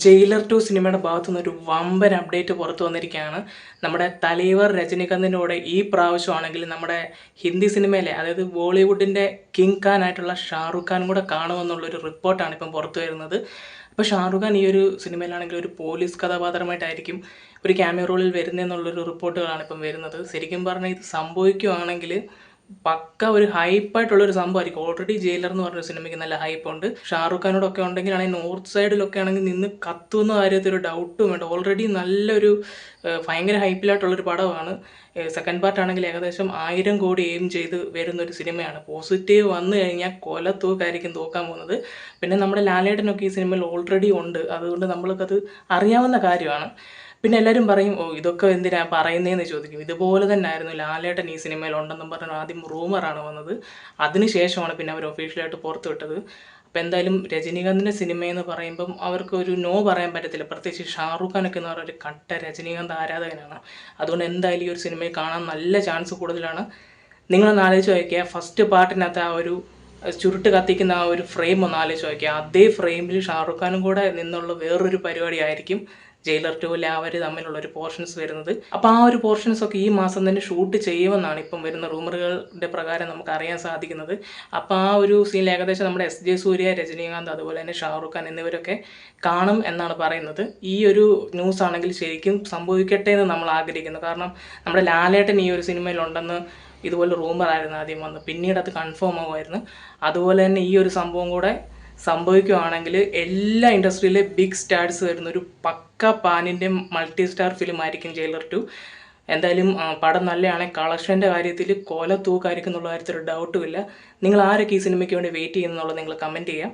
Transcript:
Jailer 2 സിനിമയുടെ ഭാഗത്തു നിന്ന് ഒരു വമ്പൻ അപ്ഡേറ്റ് പുറത്തു വന്നിരിക്കുകയാണ്. നമ്മുടെ തലൈവർ രജനികാന്തിൻ്റെ കൂടെ ഈ പ്രാവശ്യമാണെങ്കിൽ നമ്മുടെ ഹിന്ദി സിനിമയിലെ അതായത് ബോളിവുഡിൻ്റെ കിങ് ഖാൻ ആയിട്ടുള്ള ഷാറുഖ് ഖാൻ കൂടെ കാണുമെന്നുള്ളൊരു റിപ്പോർട്ടാണ് ഇപ്പം പുറത്തു വരുന്നത്. അപ്പോൾ ഷാറുഖ് ഖാൻ ഈ ഒരു സിനിമയിലാണെങ്കിൽ ഒരു പോലീസ് കഥാപാത്രമായിട്ടായിരിക്കും ഒരു ക്യാമിയോ റോളിൽ വരുന്നതെന്നുള്ളൊരു റിപ്പോർട്ടുകളാണ് ഇപ്പം വരുന്നത്. ശരിക്കും പറഞ്ഞാൽ ഇത് സംഭവിക്കുകയാണെങ്കിൽ പക്ക ഒരു ഹൈപ്പായിട്ടുള്ളൊരു സംഭവമായിരിക്കും. ഓൾറെഡി ജയിലർ എന്ന് പറഞ്ഞൊരു സിനിമയ്ക്ക് നല്ല ഹൈപ്പുണ്ട്. ഷാറുഖ് ഖാനോടൊക്കെ ഉണ്ടെങ്കിലാണെങ്കിൽ നോർത്ത് സൈഡിലൊക്കെ ആണെങ്കിൽ നിന്ന് കത്തുന്ന കാര്യത്തിൽ ഒരു ഡൗട്ടും വേണ്ട. ഓൾറെഡി നല്ലൊരു ഭയങ്കര ഹൈപ്പിലായിട്ടുള്ളൊരു പടമാണ്. സെക്കൻഡ് പാർട്ട് ആണെങ്കിൽ ഏകദേശം 1000 കോടി എയിം ചെയ്ത് വരുന്നൊരു സിനിമയാണ്. പോസിറ്റീവ് വന്നു കഴിഞ്ഞാൽ കൊലത്തൂക്കായിരിക്കും തൂക്കാൻ പോകുന്നത്. പിന്നെ നമ്മുടെ ലാലേട്ടനൊക്കെ ഈ സിനിമയിൽ ഓൾറെഡി ഉണ്ട്. അതുകൊണ്ട് നമ്മൾക്കത് അറിയാവുന്ന കാര്യമാണ്. പിന്നെ എല്ലാവരും പറയും, ഓ ഇതൊക്കെ എന്തിനാ പറയുന്നതെന്ന് ചോദിക്കും. ഇതുപോലെ തന്നെ ആയിരുന്നു ലാലേട്ടൻ ഈ സിനിമയിൽ ഉണ്ടെന്നും പറഞ്ഞു ആദ്യം റൂമറാണ് വന്നത്. അതിനുശേഷമാണ് പിന്നെ അവർ ഒഫീഷ്യലായിട്ട് പുറത്തു വിട്ടത്. അപ്പോൾ എന്തായാലും രജനീകാന്തിൻ്റെ സിനിമയെന്ന് പറയുമ്പം അവർക്ക് ഒരു നോ പറയാൻ പറ്റത്തില്ല. പ്രത്യേകിച്ച് ഷാറുഖ് ഖാനൊക്കെ എന്ന് പറഞ്ഞ ഒരു കട്ട രജനീകാന്ത് ആരാധകനാണ്. അതുകൊണ്ട് എന്തായാലും ഈ ഒരു സിനിമയിൽ കാണാൻ നല്ല ചാൻസ് കൂടുതലാണ്. നിങ്ങളൊന്ന് ആലോചിച്ച് നോക്കിയാൽ ഫസ്റ്റ് പാർട്ടിനകത്ത് ആ ഒരു ചുരുട്ട് കത്തിക്കുന്ന ആ ഒരു ഫ്രെയിം ഒന്ന് ആലോചിച്ച് നോക്കിയാൽ അതേ ഫ്രെയിമിൽ ഷാറുഖ് ഖാനും കൂടെ നിന്നുള്ള വേറൊരു പരിപാടി ആയിരിക്കും ജയിലർ 2 അവർ തമ്മിലുള്ളൊരു പോർഷൻസ് വരുന്നത്. അപ്പോൾ ആ ഒരു പോർഷൻസൊക്കെ ഈ മാസം തന്നെ ഷൂട്ട് ചെയ്യുമെന്നാണ് ഇപ്പം വരുന്ന റൂമറുകളുടെ പ്രകാരം നമുക്ക് അറിയാൻ സാധിക്കുന്നത്. അപ്പോൾ ആ ഒരു സീനിൽ ഏകദേശം നമ്മുടെ SJ സൂര്യ, രജനീകാന്ത്, അതുപോലെ തന്നെ ഷാറുഖ് ഖാൻ എന്നിവരൊക്കെ കാണും എന്നാണ് പറയുന്നത്. ഈ ഒരു ന്യൂസ് ആണെങ്കിൽ ശരിക്കും സംഭവിക്കട്ടെ എന്ന് നമ്മൾ ആഗ്രഹിക്കുന്നു. കാരണം നമ്മുടെ ലാലേട്ടൻ ഈ ഒരു സിനിമയിലുണ്ടെന്ന് ഇതുപോലെ റൂമറായിരുന്നു ആദ്യം വന്ന്, പിന്നീട് അത് കൺഫേം ആകുമായിരുന്നു. അതുപോലെ തന്നെ ഈ ഒരു സംഭവം കൂടെ സംഭവിക്കുകയാണെങ്കിൽ എല്ലാ ഇൻഡസ്ട്രിയിലെ ബിഗ് സ്റ്റാർസ് വരുന്ന ഒരു പക്ക പാനിൻ്റെ മൾട്ടി സ്റ്റാർ ഫിലിം ആയിരിക്കും ജയിലർ 2. എന്തായാലും പടം നല്ലതാണെങ്കിൽ കളക്ഷൻ്റെ കാര്യത്തിൽ കൊല തൂക്കായിരിക്കും എന്നുള്ള കാര്യത്തിൽ ഒരു ഡൗട്ടും ഇല്ല. നിങ്ങൾ ആരൊക്കെ ഈ സിനിമയ്ക്ക് വേണ്ടി വെയിറ്റ് ചെയ്യുന്നുള്ളത് നിങ്ങൾ കമൻറ്റ് ചെയ്യുക.